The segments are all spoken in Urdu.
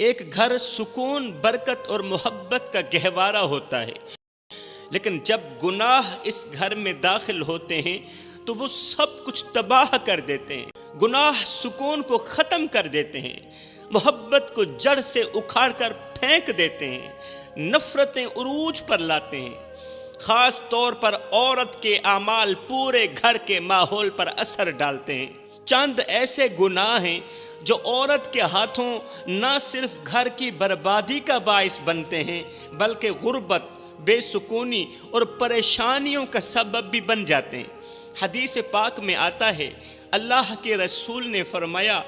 ایک گھر سکون، برکت اور محبت کا گہوارہ ہوتا ہے، لیکن جب گناہ اس گھر میں داخل ہوتے ہیں تو وہ سب کچھ تباہ کر دیتے ہیں۔ گناہ سکون کو ختم کر دیتے ہیں، محبت کو جڑ سے اکھاڑ کر پھینک دیتے ہیں، نفرتیں عروج پر لاتے ہیں۔ خاص طور پر عورت کے اعمال پورے گھر کے ماحول پر اثر ڈالتے ہیں۔ چند ایسے گناہ ہیں جو عورت کے ہاتھوں نہ صرف گھر کی بربادی کا باعث بنتے ہیں بلکہ غربت، بے سکونی اور پریشانیوں کا سبب بھی بن جاتے ہیں۔ حدیث پاک میں آتا ہے، اللہ کے رسول نے فرمایا،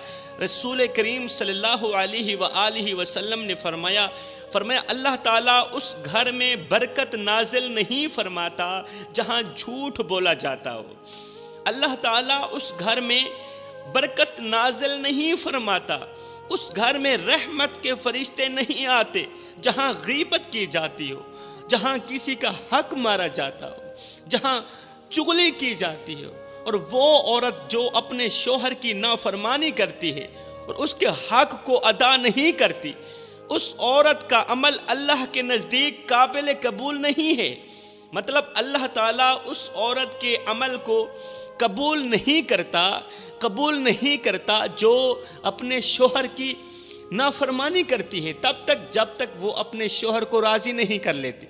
رسول کریم صلی اللہ علیہ وآلہ وسلم نے فرمایا اللہ تعالیٰ اس گھر میں برکت نازل نہیں فرماتا جہاں جھوٹ بولا جاتا ہو۔ اللہ تعالیٰ اس گھر میں برکت نازل نہیں فرماتا، اس گھر میں رحمت کے فرشتے نہیں آتے جہاں غیبت کی جاتی ہو، جہاں کسی کا حق مارا جاتا ہو، جہاں چغلی کی جاتی ہو۔ اور وہ عورت جو اپنے شوہر کی نافرمانی کرتی ہے اور اس کے حق کو ادا نہیں کرتی، اس عورت کا عمل اللہ کے نزدیک قابل قبول نہیں ہے۔ مطلب اللہ تعالیٰ اس عورت کے عمل کو قبول نہیں کرتا جو اپنے شوہر کی نافرمانی کرتی ہے، تب تک جب تک وہ اپنے شوہر کو راضی نہیں کر لیتی،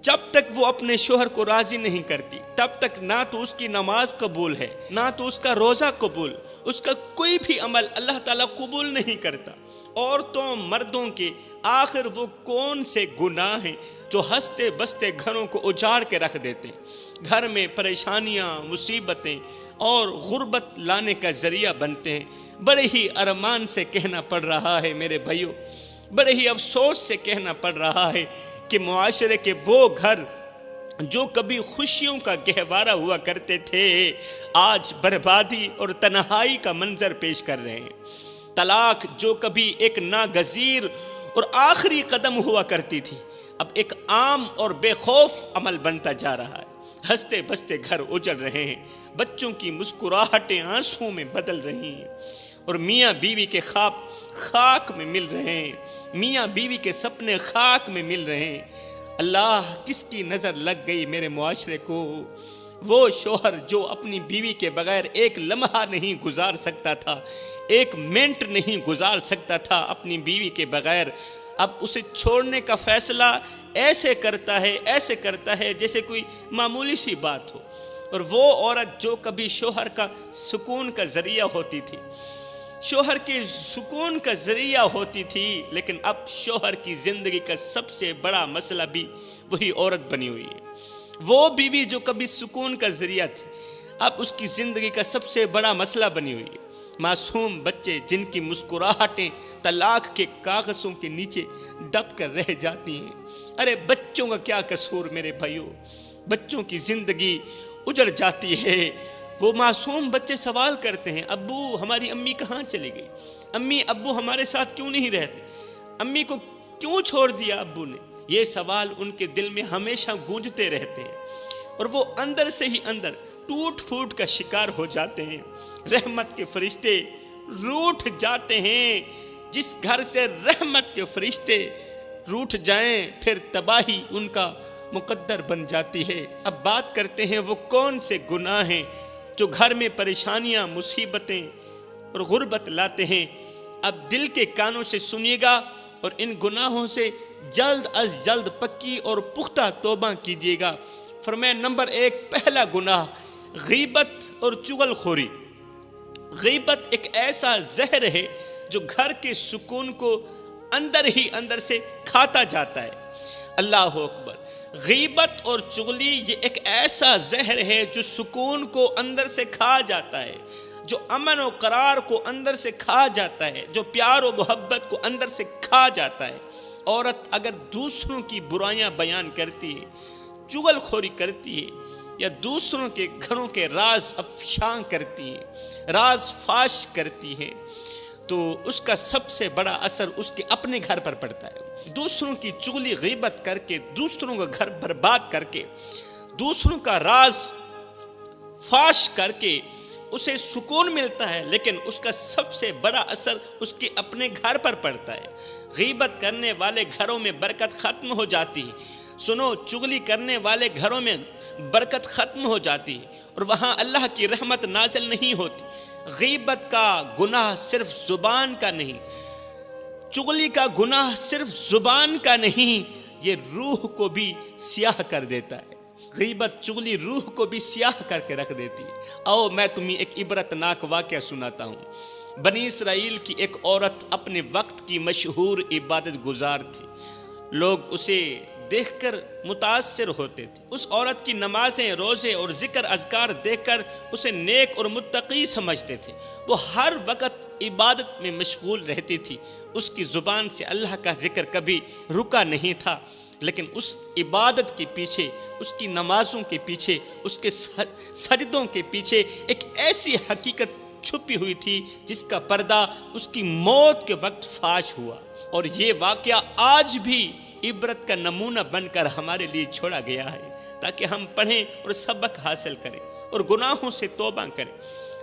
جب تک وہ اپنے شوہر کو راضی نہیں کرتی، تب تک نہ تو اس کی نماز قبول ہے، نہ تو اس کا روزہ قبول، اس کا کوئی بھی عمل اللہ تعالیٰ قبول نہیں کرتا۔ عورتوں مردوں کے آخر وہ کون سے گناہ ہیں جو ہنستے بستے گھروں کو اجاڑ کے رکھ دیتے ہیں، گھر میں پریشانیاں، مصیبتیں اور غربت لانے کا ذریعہ بنتے ہیں؟ بڑے ہی ارمان سے کہنا پڑ رہا ہے میرے بھائیوں، بڑے ہی افسوس سے کہنا پڑ رہا ہے کہ معاشرے کے وہ گھر جو کبھی خوشیوں کا گہوارہ ہوا کرتے تھے آج بربادی اور تنہائی کا منظر پیش کر رہے ہیں۔ طلاق جو کبھی ایک ناگزیر اور آخری قدم ہوا کرتی تھی اب ایک عام اور بے خوف عمل بنتا جا رہا ہے۔ ہنستے بستے گھر اجڑ رہے ہیں، بچوں کی مسکراہٹیں آنسوں میں بدل رہی ہیں، اور میاں بیوی کے خواب خاک میں مل رہے ہیں، میاں بیوی کے سپنے خاک میں مل رہے ہیں۔ اللہ، کس کی نظر لگ گئی میرے معاشرے کو؟ وہ شوہر جو اپنی بیوی کے بغیر ایک لمحہ نہیں گزار سکتا تھا، ایک منٹ نہیں گزار سکتا تھا اپنی بیوی کے بغیر، اب اسے چھوڑنے کا فیصلہ ایسے کرتا ہے جیسے کوئی معمولی سی بات ہو۔ اور وہ عورت جو کبھی شوہر کا سکون کا ذریعہ ہوتی تھی، شوہر کے سکون کا ذریعہ ہوتی تھی، لیکن اب شوہر کی زندگی کا سب سے بڑا مسئلہ بھی وہی عورت بنی ہوئی ہے۔ وہ بیوی جو کبھی سکون کا ذریعہ تھی اب اس کی زندگی کا سب سے بڑا مسئلہ بنی ہوئی ہے۔ معصوم بچے جن کی مسکراہٹیں طلاق کے کاغذوں کے نیچے دب کر رہ جاتی ہیں۔ ارے بچوں کا کیا قصور میرے بھائیوں؟ بچوں کی زندگی اجڑ جاتی ہے۔ وہ معصوم بچے سوال کرتے ہیں، ابو ہماری امی کہاں چلی گئی؟ امی ابو ہمارے ساتھ کیوں نہیں رہتے؟ امی کو کیوں چھوڑ دیا ابو نے؟ یہ سوال ان کے دل میں ہمیشہ گونجتے رہتے ہیں، اور وہ اندر سے ہی اندر ٹوٹ پھوٹ کا شکار ہو جاتے ہیں۔ رحمت کے فرشتے روٹھ جاتے ہیں۔ جس گھر سے رحمت کے فرشتے روٹھ جائیں پھر تباہی ان کا مقدر بن جاتی ہے۔ اب بات کرتے ہیں وہ کون سے گناہ ہیں جو گھر میں پریشانیاں، مصیبتیں اور غربت لاتے ہیں۔ اب دل کے کانوں سے سنیے گا اور ان گناہوں سے جلد از جلد پکی اور پختہ توبہ کیجیے گا۔ فرمایا نمبر 1، پہلا گناہ غیبت اور چغل خوری۔ غیبت ایک ایسا زہر ہے جو گھر کے سکون کو اندر ہی اندر سے کھاتا جاتا ہے۔ اللہ اکبر! غیبت اور چغلی یہ ایک ایسا زہر ہے جو سکون کو اندر سے کھا جاتا ہے، جو امن و قرار کو اندر سے کھا جاتا ہے، جو پیار و محبت کو اندر سے کھا جاتا ہے۔ عورت اگر دوسروں کی برائیاں بیان کرتی ہے، چغل خوری کرتی ہے، یا دوسروں کے گھروں کے راز افشاں کرتی ہے، راز فاش کرتی ہے، تو اس کا سب سے بڑا اثر اس کے اپنے گھر پر پڑتا ہے۔ دوسروں کی چغلی غیبت کر کے، دوسروں کا گھر برباد کر کے، دوسروں کا راز فاش کر کے اسے سکون ملتا ہے، لیکن اس کا سب سے بڑا اثر اس کے اپنے گھر پر پڑتا ہے۔ غیبت کرنے والے گھروں میں برکت ختم ہو جاتی ہے۔ سنو، چغلی کرنے والے گھروں میں برکت ختم ہو جاتی ہے اور وہاں اللہ کی رحمت نازل نہیں ہوتی۔ غیبت کا گناہ صرف زبان کا نہیں، چغلی کا گناہ صرف زبان کا نہیں، یہ روح کو بھی سیاہ کر دیتا ہے۔ غیبت چغلی روح کو بھی سیاہ کر کے رکھ دیتی ہے۔ آؤ میں تمہیں ایک عبرتناک واقعہ سناتا ہوں۔ بنی اسرائیل کی ایک عورت اپنے وقت کی مشہور عبادت گزار تھی۔ لوگ اسے دیکھ کر متاثر ہوتے تھے۔ اس عورت کی نمازیں، روزے اور ذکر اذکار دیکھ کر اسے نیک اور متقی سمجھتے تھے۔ وہ ہر وقت عبادت میں مشغول رہتی تھی۔ اس کی زبان سے اللہ کا ذکر کبھی رکا نہیں تھا، لیکن اس عبادت کے پیچھے، اس کی نمازوں کے پیچھے، اس کے سجدوں کے پیچھے ایک ایسی حقیقت چھپی ہوئی تھی جس کا پردہ اس کی موت کے وقت فاش ہوا۔ اور یہ واقعہ آج بھی عبرت کا نمونہ بن کر ہمارے لیے چھوڑا گیا ہے، تاکہ ہم پڑھیں اور سبق حاصل کریں اور گناہوں سے توبہ کریں۔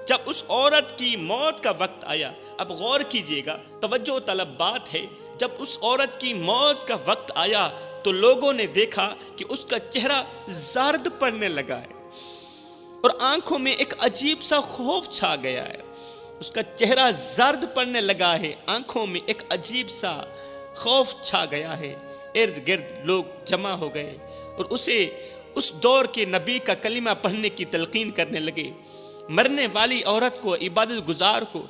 جب اس عورت کی موت کا وقت آیا، اب غور کیجئے گا، توجہ طلب بات ہے، جب اس عورت کی موت کا وقت آیا تو لوگوں نے دیکھا کہ اس کا چہرہ زرد پڑنے لگا ہے اور آنکھوں میں ایک عجیب سا خوف چھا گیا ہے۔ اس کا چہرہ زرد پڑنے لگا ہے، آنکھوں میں ایک عجیب سا خوف چھا گیا ہے۔ ارد گرد لوگ جمع ہو گئے اور اسے اس دور کے نبی کا کلمہ پڑھنے کی تلقین کرنے لگے۔ مرنے والی عورت کو، عبادت گزار کو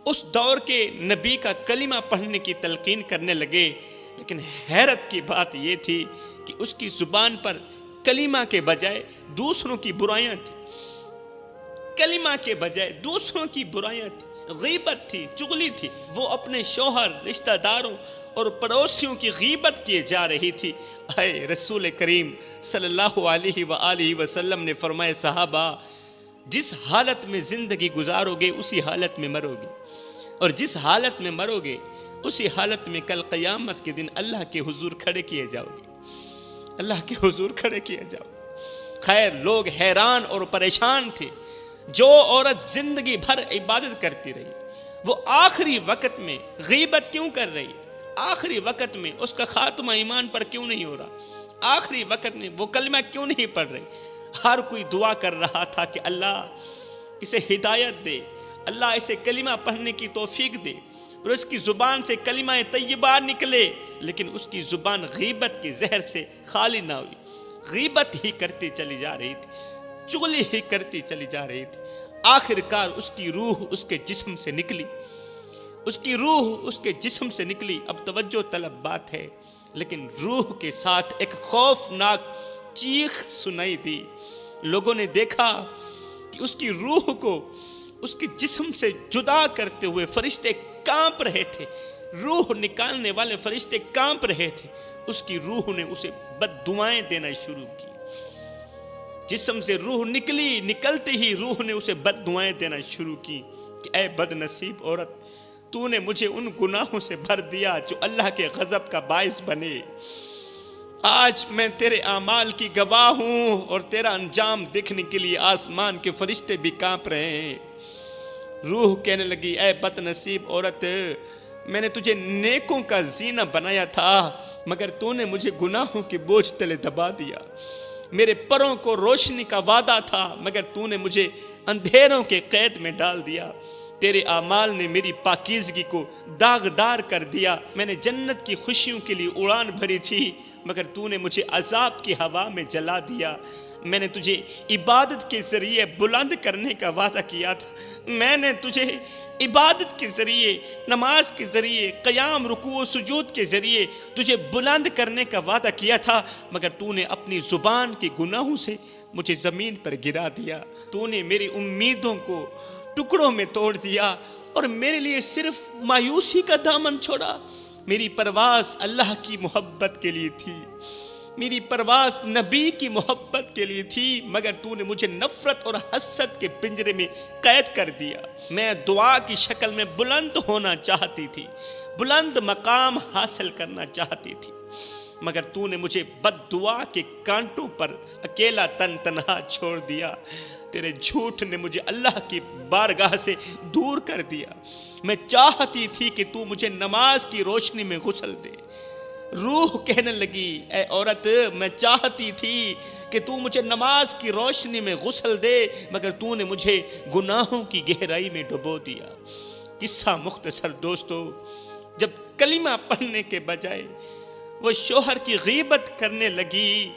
اس دور کے نبی کا کلمہ پڑھنے کی تلقین کرنے لگے، لیکن حیرت کی بات یہ تھی کہ اس کی زبان پر کلمہ کے بجائے دوسروں کی برائیاں تھیں۔ کلمہ کے بجائے دوسروں کی برائیاں تھیں، غیبت تھی، چغلی تھی۔ وہ اپنے شوہر، رشتہ داروں اور پڑوسیوں کی غیبت کیے جا رہی تھی۔ اے رسول کریم صلی اللہ علیہ وآلہ وسلم نے فرمایا، صحابہ، جس حالت میں زندگی گزارو گے اسی حالت میں مرو گے، اور جس حالت میں مرو گے اسی حالت میں کل قیامت کے دن اللہ کے حضور کھڑے کیے جاؤ گے، اللہ کے حضور کھڑے کیے جاؤ گے۔ خیر، لوگ حیران اور پریشان تھے۔ جو عورت زندگی بھر عبادت کرتی رہی، وہ آخری وقت میں غیبت کیوں کر رہی؟ آخری وقت میں اس کا خاتمہ ایمان پر کیوں نہیں ہو رہا؟ آخری وقت میں وہ کلمہ کیوں نہیں پڑھ رہی؟ ہر کوئی دعا کر رہا تھا کہ اللہ اسے ہدایت دے، اللہ اسے کلمہ پڑھنے کی توفیق دے اور اس کی زبان سے کلمہ طیبہ نکلے، لیکن اس کی زبان غیبت کے زہر سے خالی نہ ہوئی۔ غیبت ہی کرتی چلی جا رہی تھی، چغلی ہی کرتی چلی جا رہی تھی۔ آخر کار اس کی روح اس کے جسم سے نکلی، اس کی روح اس کے جسم سے نکلی۔ اب توجہ طلب بات ہے، لیکن روح کے ساتھ ایک خوفناک چیخ سنائی دی۔ لوگوں نے دیکھا کہ اس کی روح کو اس کے جسم سے جدا کرتے ہوئے فرشتے کانپ رہے تھے، روح نکالنے والے فرشتے کانپ رہے تھے۔ اس کی روح نے اسے بد دعائیں دینا شروع کی۔ جسم سے روح نکلی، نکلتے ہی روح نے اسے بد دعائیں دینا شروع کی کہ اے بد نصیب عورت، تو نے مجھے ان گناہوں سے بھر دیا جو اللہ کے غضب کا باعث بنے۔ آج میں تیرے اعمال کی گواہ ہوں اور تیرا انجام دیکھنے کے لیے آسمان کے فرشتے بھی کانپ رہے ہیں۔ روح کہنے لگی، اے بد نصیب عورت، میں نے تجھے نیکوں کا زینہ بنایا تھا، مگر تو نے مجھے گناہوں کے بوجھ تلے دبا دیا۔ میرے پروں کو روشنی کا وعدہ تھا، مگر تو نے مجھے اندھیروں کے قید میں ڈال دیا۔ تیرے اعمال نے میری پاکیزگی کو داغدار کر دیا۔ میں نے جنت کی خوشیوں کے لیے اڑان بھری تھی، مگر تو نے مجھے عذاب کی ہوا میں جلا دیا۔ میں نے تجھے عبادت کے ذریعے بلند کرنے کا وعدہ کیا تھا، میں نے تجھے عبادت کے ذریعے، نماز کے ذریعے، قیام، رکوع و سجود کے ذریعے تجھے بلند کرنے کا وعدہ کیا تھا، مگر تو نے اپنی زبان کے گناہوں سے مجھے زمین پر گرا دیا۔ تو نے میری امیدوں کو ٹکڑوں میں توڑ دیا اور میرے لیے صرف مایوسی کا دامن چھوڑا۔ میری پرواز اللہ کی محبت کے لیے تھی، میری پرواز نبی کی محبت کے لیے تھی، مگر تو نے مجھے نفرت اور حسد کے پنجرے میں قید کر دیا۔ میں دعا کی شکل میں بلند ہونا چاہتی تھی، بلند مقام حاصل کرنا چاہتی تھی، مگر تو نے مجھے بد دعا کے کانٹوں پر اکیلا تن تنہا چھوڑ دیا۔ تیرے جھوٹ نے مجھے اللہ کی بارگاہ سے دور کر دیا۔ میں چاہتی تھی کہ تو مجھے نماز کی روشنی میں غسل دے۔ روح کہنے لگی اے عورت میں چاہتی تھی کہ تو مجھے نماز کی روشنی میں غسل دے، مگر تو نے مجھے گناہوں کی گہرائی میں ڈبو دیا۔ قصہ مختصر دوستو، جب کلمہ پڑھنے کے بجائے وہ شوہر کی غیبت کرنے لگی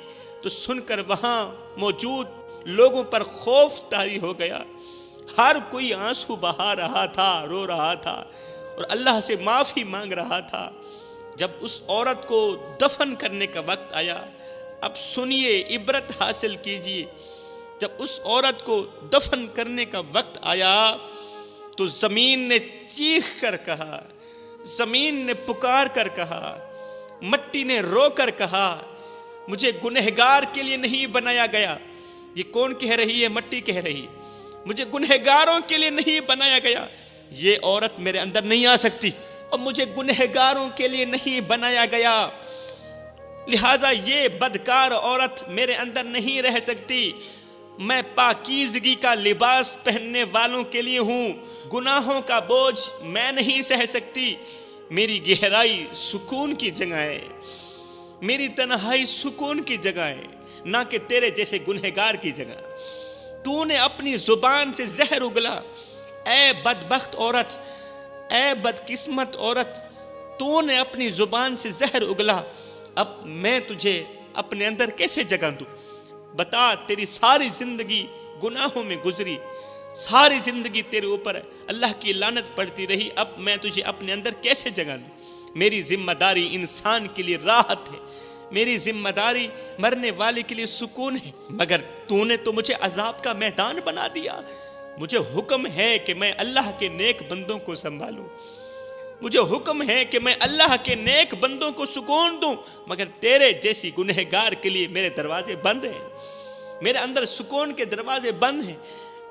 تو سن کر وہاں موجود لوگوں پر خوف طاری ہو گیا۔ ہر کوئی آنسو بہا رہا تھا، رو رہا تھا اور اللہ سے معافی مانگ رہا تھا۔ جب اس عورت کو دفن کرنے کا وقت آیا، اب سنیے، عبرت حاصل کیجیے، جب اس عورت کو دفن کرنے کا وقت آیا تو زمین نے چیخ کر کہا، زمین نے پکار کر کہا، مٹی نے رو کر کہا مجھے گنہگار کے لیے نہیں بنایا گیا۔ یہ کون کہہ رہی ہے؟ مٹی کہہ رہی ہے، مجھے گنہگاروں کے لیے نہیں بنایا گیا، یہ عورت میرے اندر نہیں آ سکتی اور مجھے گنہگاروں کے لیے نہیں بنایا گیا، لہذا یہ بدکار عورت میرے اندر نہیں رہ سکتی۔ میں پاکیزگی کا لباس پہننے والوں کے لیے ہوں، گناہوں کا بوجھ میں نہیں سہ سکتی۔ میری گہرائی سکون کی جگہ ہے، میری تنہائی سکون کی جگہ ہے، نہ کہ تیرے جیسے گنہگار کی جگہ۔ تو نے اپنی زبان سے زہر اگلا، اے بدبخت عورت، اے بدقسمت عورت، تو نے اپنی زبان سے زہر اگلا۔ اب میں تجھے اپنے اندر کیسے جگہ دوں؟ بتا، تیری ساری زندگی گناہوں میں گزری، ساری زندگی تیرے اوپر اللہ کی لعنت پڑتی رہی، اب میں تجھے اپنے اندر کیسے جگہ دوں؟ میری ذمہ داری انسان کے لیے راحت ہے، میری ذمہ داری مرنے والے کے لیے سکون ہے، مگر تو نے تو مجھے عذاب کا میدان بنا دیا۔ مجھے حکم ہے کہ میں اللہ کے نیک بندوں کو سنبھالوں، مجھے حکم ہے کہ میں اللہ کے نیک بندوں کو سکون دوں، مگر تیرے جیسی گنہگار کے لیے میرے دروازے بند ہیں، میرے اندر سکون کے دروازے بند ہیں،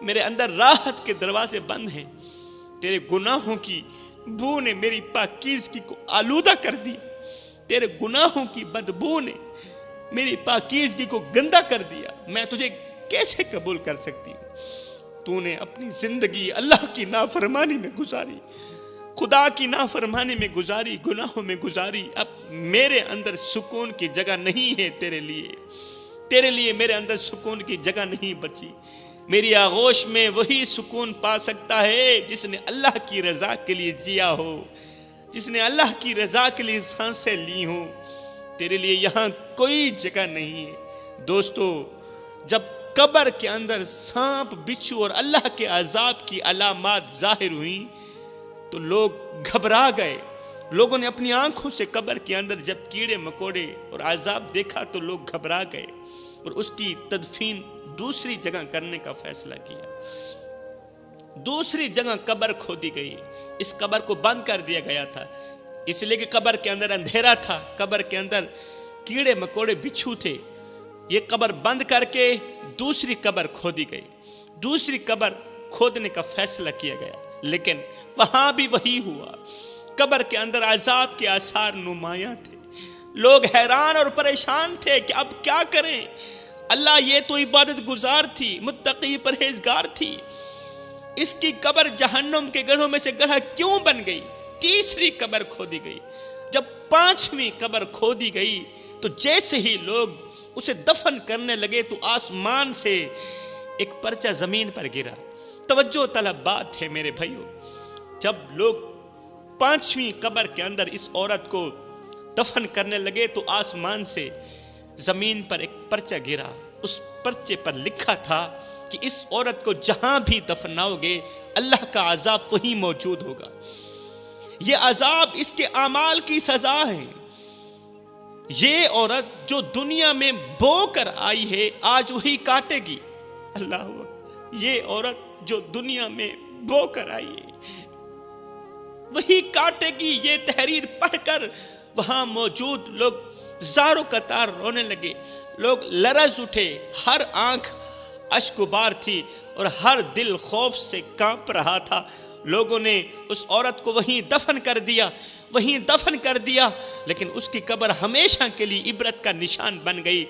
میرے اندر راحت کے دروازے بند ہیں۔ تیرے گناہوں کی بو نے میری پاکیزگی کو آلودہ کر دیا، تیرے گناہوں کی بدبو نے میری پاکیزگی کو گندا کر دیا، میں تجھے کیسے قبول کر سکتی ہوں؟ تو نے اپنی زندگی اللہ کی نافرمانی میں گزاری، خدا کی نافرمانی میں گزاری، گناہوں میں گزاری۔ اب میرے اندر سکون کی جگہ نہیں ہے، تیرے لیے میرے اندر سکون کی جگہ نہیں بچی۔ میری آغوش میں وہی سکون پا سکتا ہے جس نے اللہ کی رضا کے لیے جیا ہو، جس نے اللہ کی رضا کے لیے سانسیں لی ہوں۔ تیرے لیے یہاں کوئی جگہ نہیں ہے۔ دوستو، جب قبر کے اندر سانپ، بچھو اور اللہ کے عذاب کی علامات ظاہر ہوئیں تو لوگ گھبرا گئے۔ لوگوں نے اپنی آنکھوں سے قبر کے اندر جب کیڑے مکوڑے اور عذاب دیکھا تو لوگ گھبرا گئے اور اس کی تدفین دوسری جگہ کرنے کا فیصلہ کیا۔ دوسری جگہ قبر کھودی گئی، اس قبر کو بند کر دیا گیا تھا، اس لیے کہ قبر کے اندر اندھیرا تھا، قبر کے اندر کیڑے مکوڑے بچھو تھے۔ یہ قبر بند کر کے دوسری قبر کھودی گئی، دوسری قبر کھودنے کا فیصلہ کیا گیا، لیکن وہاں بھی وہی ہوا۔ قبر کے اندر عذاب کے آثار نمایاں تھے، لوگ حیران اور پریشان تھے کہ اب کیا کریں۔ اللہ، یہ تو عبادت گزار تھی، متقی پرہیزگار تھی، اس کی قبر جہنم کے گڑھوں میں سے گڑھا کیوں بن گئی؟ تیسری قبر کھودی گئی۔ جب پانچویں قبر کھودی گئی تو جیسے ہی لوگ اسے دفن کرنے لگے تو آسمان سے ایک پرچہ زمین پر گرا۔ توجہ طلب بات ہے میرے بھائیوں، جب لوگ پانچویں قبر کے اندر اس عورت کو دفن کرنے لگے تو آسمان سے زمین پر ایک پرچہ گرا۔ اس پرچے پر لکھا تھا کہ اس عورت کو جہاں بھی دفناؤ گے اللہ کا عذاب وہیں موجود ہوگا، یہ عذاب اس کے اعمال کی سزا ہے۔ یہ عورت جو دنیا میں بو کر آئی ہے آج وہی کاٹے گی۔ اللہ اکبر، یہ عورت جو دنیا میں بو کر آئی ہے وہی کاٹے گی۔ یہ تحریر پڑھ کر وہاں موجود لوگ زاروں قطار رونے لگے، لوگ لرز اٹھے، ہر آنکھ اشکبار تھی اور ہر دل خوف سے کانپ رہا تھا۔ لوگوں نے اس عورت کو وہیں دفن کر دیا، وہیں دفن کر دیا، لیکن اس کی قبر ہمیشہ کے لیے عبرت کا نشان بن گئی۔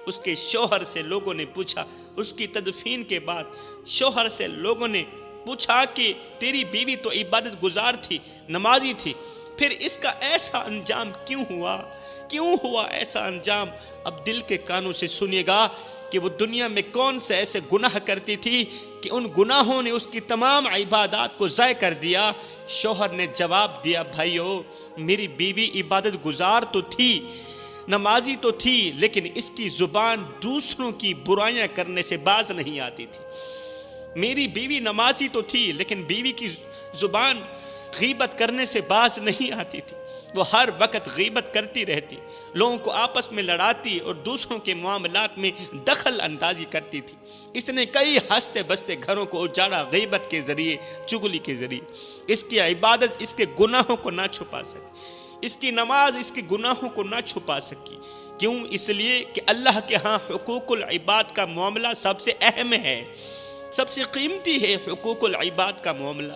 اس کے شوہر سے لوگوں نے پوچھا، اس کی تدفین کے بعد شوہر سے لوگوں نے پوچھا کہ تیری بیوی تو عبادت گزار تھی، نمازی تھی، پھر اس کا ایسا انجام کیوں ہوا ایسا انجام؟ اب دل کے کانوں سے سنیے گا کہ وہ دنیا میں کون سے ایسے گناہ کرتی تھی کہ ان گناہوں نے اس کی تمام عبادات کو ضائع کر دیا۔ شوہر نے جواب دیا، بھائیو میری بیوی عبادت گزار تو تھی، نمازی تو تھی، لیکن اس کی زبان دوسروں کی برائیاں کرنے سے باز نہیں آتی تھی۔ میری بیوی نمازی تو تھی، لیکن بیوی کی زبان غیبت کرنے سے باز نہیں آتی تھی۔ وہ ہر وقت غیبت کرتی رہتی، لوگوں کو آپس میں لڑاتی اور دوسروں کے معاملات میں دخل اندازی کرتی تھی۔ اس نے کئی ہنستے بستے گھروں کو اجاڑا، غیبت کے ذریعے، چغلی کے ذریعے۔ اس کی عبادت اس کے گناہوں کو نہ چھپا سکی، اس کی نماز اس کے گناہوں کو نہ چھپا سکی۔ کیوں؟ اس لیے کہ اللہ کے ہاں حقوق العباد کا معاملہ سب سے اہم ہے، سب سے قیمتی ہے حقوق العباد کا معاملہ۔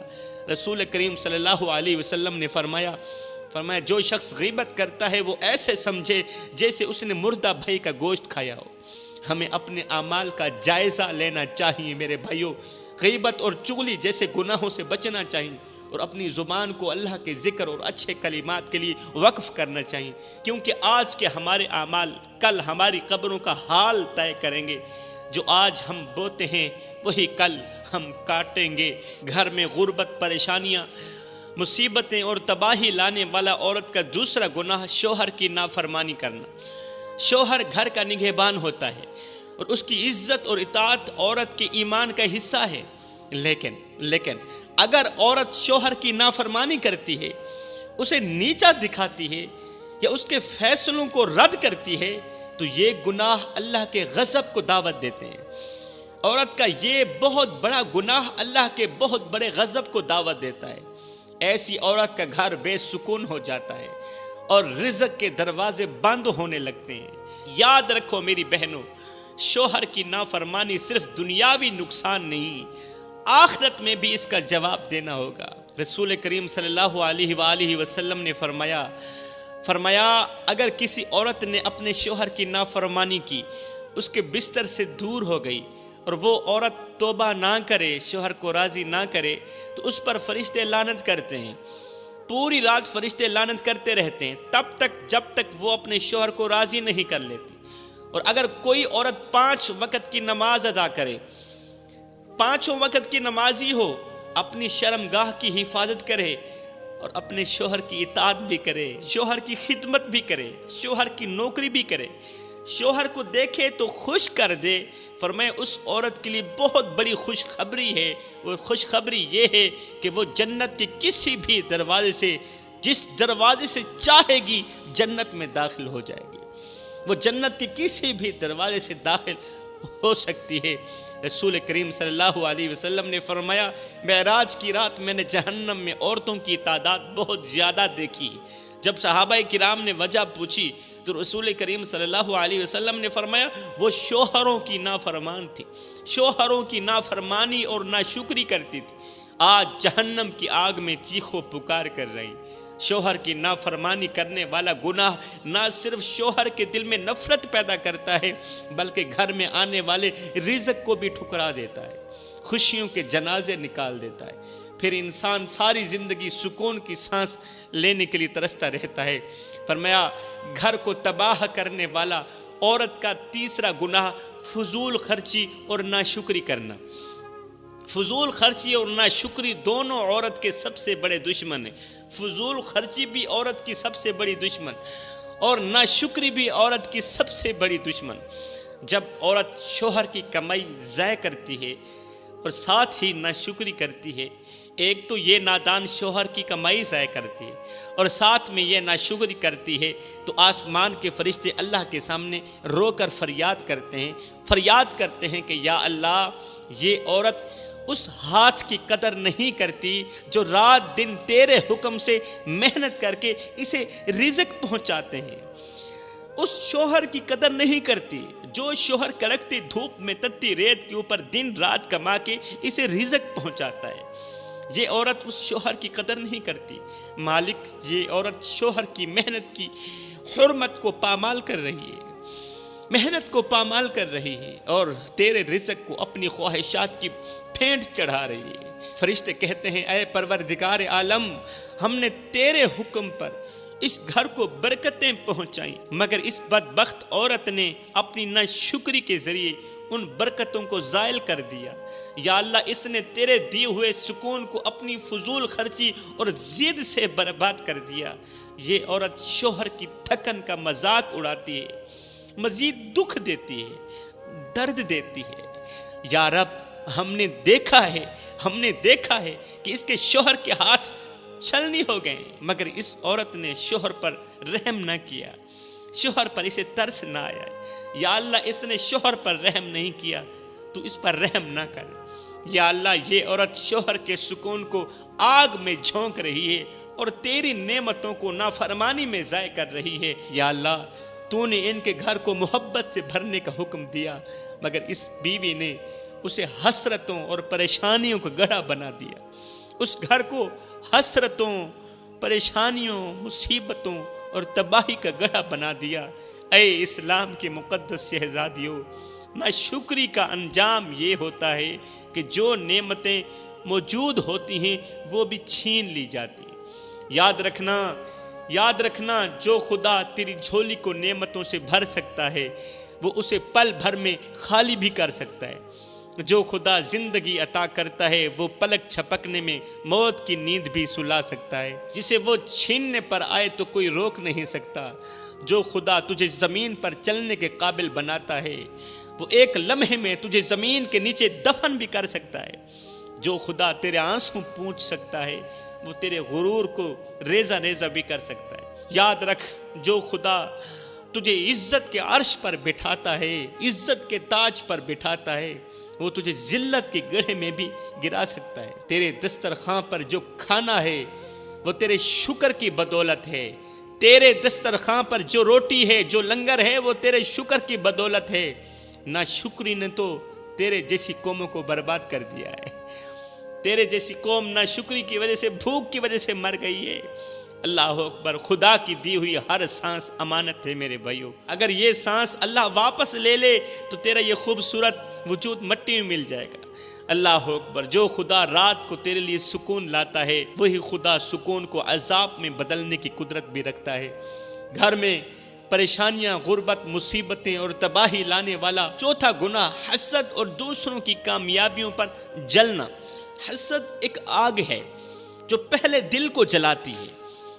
رسول کریم صلی اللہ علیہ وسلم نے فرمایا جو شخص غیبت کرتا ہے وہ ایسے سمجھے جیسے اس نے مردہ بھائی کا گوشت کھایا ہو۔ ہمیں اپنے اعمال کا جائزہ لینا چاہیے میرے بھائیوں، غیبت اور چغلی جیسے گناہوں سے بچنا چاہیے، اور اپنی زبان کو اللہ کے ذکر اور اچھے کلمات کے لیے وقف کرنا چاہیے، کیونکہ آج کے ہمارے اعمال کل ہماری قبروں کا حال طے کریں گے۔ جو آج ہم بوتے ہیں وہی کل ہم کاٹیں گے۔ گھر میں غربت، پریشانیاں، مصیبتیں اور تباہی لانے والا عورت کا دوسرا گناہ شوہر کی نافرمانی کرنا۔ شوہر گھر کا نگہبان ہوتا ہے اور اس کی عزت اور اطاعت عورت کے ایمان کا حصہ ہے، لیکن اگر عورت شوہر کی نافرمانی کرتی ہے، اسے نیچا دکھاتی ہے یا اس کے فیصلوں کو رد کرتی ہے تو یہ گناہ اللہ کے غضب کو دعوت دیتے ہیں۔ عورت کا یہ بہت بڑا گناہ اللہ کے بہت بڑے غضب کو دعوت دیتا ہے۔ ایسی عورت کا گھر بے سکون ہو جاتا ہے اور رزق کے دروازے بند ہونے لگتے ہیں۔ یاد رکھو میری بہنوں، شوہر کی نافرمانی صرف دنیاوی نقصان نہیں، آخرت میں بھی اس کا جواب دینا ہوگا۔ رسول کریم صلی اللہ علیہ وآلہ وسلم نے فرمایا اگر کسی عورت نے اپنے شوہر کی نافرمانی کی، اس کے بستر سے دور ہو گئی اور وہ عورت توبہ نہ کرے، شوہر کو راضی نہ کرے، تو اس پر فرشتے لعنت کرتے ہیں۔ پوری رات فرشتے لعنت کرتے رہتے ہیں تب تک جب تک وہ اپنے شوہر کو راضی نہیں کر لیتی۔ اور اگر کوئی عورت 5 وقت کی نماز ادا کرے، 5 وقت کی نمازی ہو، اپنی شرمگاہ کی حفاظت کرے اور اپنے شوہر کی اطاعت بھی کرے، شوہر کی خدمت بھی کرے، شوہر کی نوکری بھی کرے، شوہر کو دیکھے تو خوش کر دے، فرمائے اس عورت کے لیے بہت بڑی خوشخبری ہے۔ وہ خوشخبری یہ ہے کہ وہ جنت کے کسی بھی دروازے سے، جس دروازے سے چاہے گی جنت میں داخل ہو جائے گی۔ وہ جنت کے کسی بھی دروازے سے داخل ہو سکتی ہے۔ رسول کریم صلی اللہ علیہ وسلم نے فرمایا معراج کی رات میں نے جہنم میں عورتوں کی تعداد بہت زیادہ دیکھی۔ جب صحابہ کرام نے وجہ پوچھی تو رسول کریم صلی اللہ علیہ وسلم نے فرمایا وہ شوہروں کی نافرمان تھی، شوہروں کی نافرمانی اور ناشکری کرتی تھی، آج جہنم کی آگ میں چیخو پکار کر رہی۔ شوہر کی نافرمانی کرنے والا گناہ نہ صرف شوہر کے دل میں نفرت پیدا کرتا ہے بلکہ گھر میں آنے والے رزق کو بھی ٹھکرا دیتا ہے، خوشیوں کے جنازے نکال دیتا ہے۔ پھر انسان ساری زندگی سکون کی سانس لینے کے لیے ترستا رہتا ہے۔ فرمایا گھر کو تباہ کرنے والا عورت کا تیسرا گناہ فضول خرچی اور ناشکری کرنا۔ فضول خرچی اور ناشکری دونوں عورت کے سب سے بڑے دشمن ہیں۔ فضول خرچی بھی عورت کی سب سے بڑی دشمن اور ناشکری بھی عورت کی سب سے بڑی دشمن۔ جب عورت شوہر کی کمائی ضائع کرتی ہے اور ساتھ ہی ناشکری کرتی ہے، ایک تو یہ نادان شوہر کی کمائی ضائع کرتی ہے اور ساتھ میں یہ ناشکری کرتی ہے، تو آسمان کے فرشتے اللہ کے سامنے رو کر فریاد کرتے ہیں کہ یا اللہ یہ عورت اس ہاتھ کی قدر نہیں کرتی جو رات دن تیرے حکم سے محنت کر کے اسے رزق پہنچاتے ہیں، اس شوہر کی قدر نہیں کرتی جو شوہر کڑکتی دھوپ میں تتی ریت کے اوپر دن رات کما کے اسے رزق پہنچاتا ہے۔ یہ عورت اس شوہر کی قدر نہیں کرتی۔ مالک یہ عورت شوہر کی محنت کی حرمت کو پامال کر رہی ہے۔ محنت کو پامال کر رہی ہے اور تیرے رزق کو اپنی خواہشات کی پھینٹ چڑھا رہی ہے۔ فرشتے کہتے ہیں اے پروردگار عالم، ہم نے تیرے حکم پر اس گھر کو برکتیں پہنچائیں، مگر اس بدبخت عورت نے اپنی ناشکری کے ذریعے ان برکتوں کو زائل کر دیا۔ یا اللہ، اس نے تیرے دیے ہوئے سکون کو اپنی فضول خرچی اور ضد سے برباد کر دیا۔ یہ عورت شوہر کی تھکن کا مذاق اڑاتی ہے، مزید دکھ دیتی ہے، درد دیتی ہے۔ یا رب، ہم نے دیکھا ہے کہ اس کے شوہر کے ہاتھ چھلنی ہو گئے، مگر اس عورت نے شوہر پر رحم نہ کیا، شوہر پر اسے ترس نہ آیا۔ یا اللہ، اس نے شوہر پر رحم نہیں کیا، تو اس پر رحم نہ کر۔ یا اللہ، یہ عورت شوہر کے سکون کو آگ میں جھونک رہی ہے اور تیری نعمتوں کو نافرمانی میں ضائع کر رہی ہے۔ یا اللہ، تو نے ان کے گھر کو محبت سے بھرنے کا حکم دیا، مگر اس بیوی نے اسے حسرتوں اور پریشانیوں کا گڑھا بنا دیا۔ اس گھر کو حسرتوں، پریشانیوں، مصیبتوں اور تباہی کا گڑھا بنا دیا۔ اے اسلام کے مقدس شہزادیوں، ناشکری کا انجام یہ ہوتا ہے کہ جو نعمتیں موجود ہوتی ہیں وہ بھی چھین لی جاتی ہیں۔ یاد رکھنا، جو خدا تیری جھولی کو نعمتوں سے بھر سکتا ہے وہ اسے پل بھر میں خالی بھی کر سکتا ہے۔ جو خدا زندگی عطا کرتا ہے وہ پلک چھپکنے میں موت کی نیند بھی سلا سکتا ہے۔ جسے وہ چھیننے پر آئے تو کوئی روک نہیں سکتا۔ جو خدا تجھے زمین پر چلنے کے قابل بناتا ہے وہ ایک لمحے میں تجھے زمین کے نیچے دفن بھی کر سکتا ہے۔ جو خدا تیرے آنسو پوچھ سکتا ہے وہ تیرے غرور کو ریزہ ریزہ بھی کر سکتا ہے۔ یاد رکھ، جو خدا تجھے عزت کے عرش پر بٹھاتا ہے، عزت کے تاج پر بٹھاتا ہے، وہ تجھے ذلت کے گڑھے میں بھی گرا سکتا ہے۔ تیرے دسترخوان پر جو کھانا ہے وہ تیرے شکر کی بدولت ہے۔ تیرے دسترخوان پر جو روٹی ہے، جو لنگر ہے، وہ تیرے شکر کی بدولت ہے۔ ناشکری نے تو تیرے جیسی قوموں کو برباد کر دیا ہے۔ تیرے جیسی قوم ناشکری کی وجہ سے، بھوک کی وجہ سے مر گئی ہے۔ اللہ اکبر، خدا کی دی ہوئی ہر سانس امانت ہے میرے بھائیو۔ اگر یہ سانس اللہ واپس لے لے تو تیرا یہ خوبصورت وجود مٹی میں مل جائے گا۔ اللہ اکبر، جو خدا رات کو تیرے لیے سکون لاتا ہے وہی خدا سکون کو عذاب میں بدلنے کی قدرت بھی رکھتا ہے۔ گھر میں پریشانیاں، غربت، مصیبتیں اور تباہی لانے والا چوتھا گناہ حسد اور دوسروں کی کامیابیوں پر جلنا۔ حسد ایک آگ ہے جو پہلے دل کو جلاتی ہے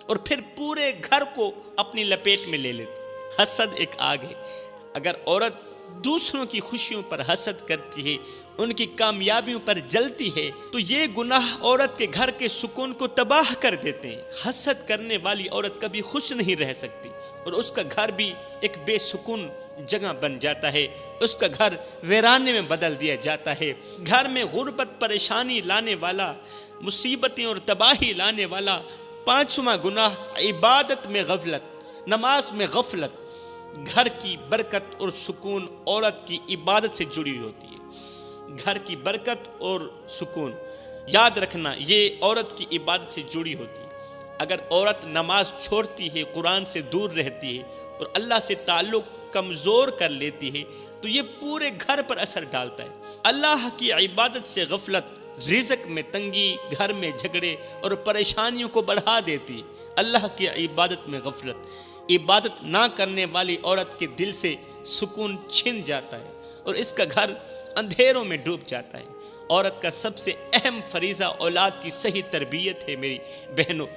اور پھر پورے گھر کو اپنی لپیٹ میں لے لیتی۔ حسد ایک آگ ہے۔ اگر عورت دوسروں کی خوشیوں پر حسد کرتی ہے، ان کی کامیابیوں پر جلتی ہے، تو یہ گناہ عورت کے گھر کے سکون کو تباہ کر دیتے ہیں۔ حسد کرنے والی عورت کبھی خوش نہیں رہ سکتی اور اس کا گھر بھی ایک بے سکون جگہ بن جاتا ہے، اس کا گھر ویرانے میں بدل دیا جاتا ہے۔ گھر میں غربت، پریشانی لانے والا، مصیبتیں اور تباہی لانے والا پانچواں گناہ عبادت میں غفلت، نماز میں غفلت۔ گھر کی برکت اور سکون عورت کی عبادت سے جڑی ہوتی ہے۔ گھر کی برکت اور سکون، یاد رکھنا، یہ عورت کی عبادت سے جڑی ہوتی ہے۔ اگر عورت نماز چھوڑتی ہے، قرآن سے دور رہتی ہے اور اللہ سے تعلق کمزور کر لیتی ہے تو یہ پورے گھر پر اثر ڈالتا ہے۔ اللہ کی عبادت سے غفلت رزق میں تنگی، گھر میں جھگڑے اور پریشانیوں کو بڑھا دیتی۔ اللہ کی عبادت میں غفلت، عبادت نہ کرنے والی عورت کے دل سے سکون چھن جاتا ہے اور اس کا گھر اندھیروں میں ڈوب جاتا ہے۔ عورت کا سب سے اہم فریضہ اولاد کی صحیح تربیت ہے میری بہنوں،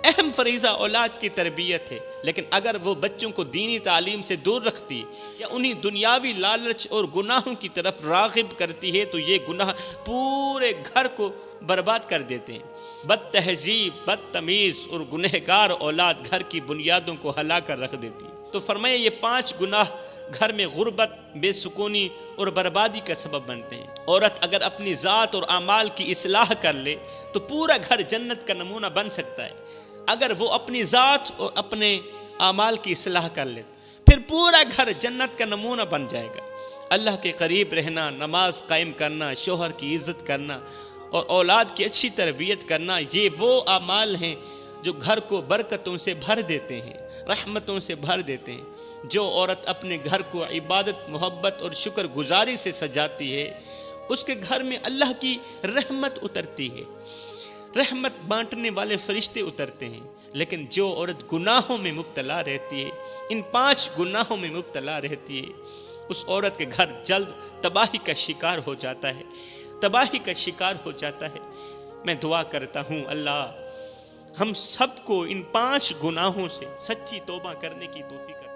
اہم فریضہ اولاد کی تربیت ہے۔ لیکن اگر وہ بچوں کو دینی تعلیم سے دور رکھتی یا انہیں دنیاوی لالچ اور گناہوں کی طرف راغب کرتی ہے تو یہ گناہ پورے گھر کو برباد کر دیتے ہیں۔ بد تہذیب، بد تمیز اور گنہگار اولاد گھر کی بنیادوں کو ہلا کر رکھ دیتی ہے۔ تو فرمایا یہ 5 گناہ گھر میں غربت، بے سکونی اور بربادی کا سبب بنتے ہیں۔ عورت اگر اپنی ذات اور اعمال کی اصلاح کر لے تو پورا گھر جنت کا نمونہ بن سکتا ہے۔ اگر وہ اپنی ذات اور اپنے اعمال کی اصلاح کر لے پھر پورا گھر جنت کا نمونہ بن جائے گا۔ اللہ کے قریب رہنا، نماز قائم کرنا، شوہر کی عزت کرنا اور اولاد کی اچھی تربیت کرنا، یہ وہ اعمال ہیں جو گھر کو برکتوں سے بھر دیتے ہیں، رحمتوں سے بھر دیتے ہیں۔ جو عورت اپنے گھر کو عبادت، محبت اور شکر گزاری سے سجاتی ہے، اس کے گھر میں اللہ کی رحمت اترتی ہے، رحمت بانٹنے والے فرشتے اترتے ہیں۔ لیکن جو عورت گناہوں میں مبتلا رہتی ہے، ان 5 گناہوں میں مبتلا رہتی ہے، اس عورت کے گھر جلد تباہی کا شکار ہو جاتا ہے، تباہی کا شکار ہو جاتا ہے۔ میں دعا کرتا ہوں اللہ ہم سب کو ان 5 گناہوں سے سچی توبہ کرنے کی توفیق عطا